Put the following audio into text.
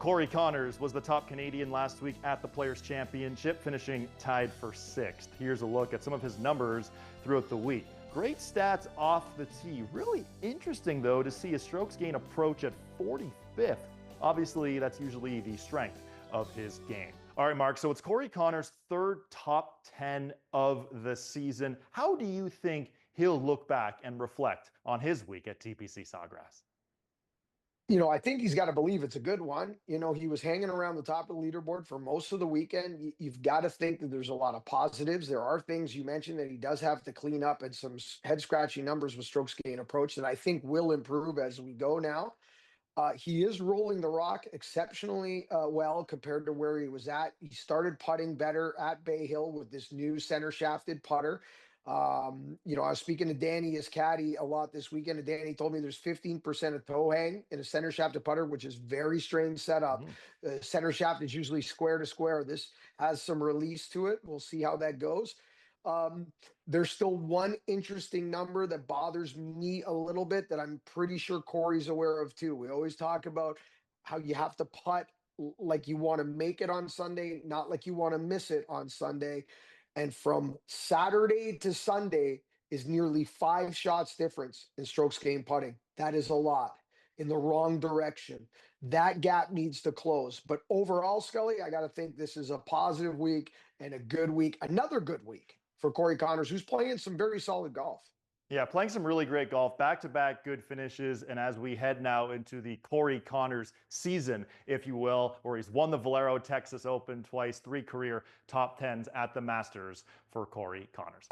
Corey Conners was the top Canadian last week at the Players' Championship, finishing tied for 6th. Here's a look at some of his numbers throughout the week. Great stats off the tee. Really interesting, though, to see his strokes gain approach at 45th. Obviously, that's usually the strength of his game. All right, Mark, so it's Corey Conners' third top 10 of the season. How do you think he'll look back and reflect on his week at TPC Sawgrass? I think he's got to believe it's a good one. He was hanging around the top of the leaderboard for most of the weekend. You've got to think that there's a lot of positives. There are things you mentioned that he does have to clean up, and some head-scratching numbers with strokes gain approach that I think will improve as we go now. He is rolling the rock exceptionally well compared to where he was at. He started putting better at Bay Hill with this new center shafted putter. I was speaking to Danny, his caddy, a lot this weekend, and Danny told me there's 15% of toe hang in a center shafted putter, which is very strange setup. Center shaft is usually square to square. This has some release to it. We'll see how that goes. There's still one interesting number that bothers me a little bit that I'm pretty sure Corey's aware of too. We always talk about how you have to putt like you want to make it on Sunday, not like you want to miss it on Sunday. And from Saturday to Sunday is nearly 5 shots difference in strokes gained putting. That is a lot in the wrong direction. That gap needs to close. But overall, Scully, I got to think this is a positive week and a good week, another good week for Corey Conners, who's playing some very solid golf. Yeah, playing some really great golf, back-to-back good finishes, and as we head now into the Corey Conners season, if you will, where he's won the Valero Texas Open twice, 3 career top 10s at the Masters for Corey Conners.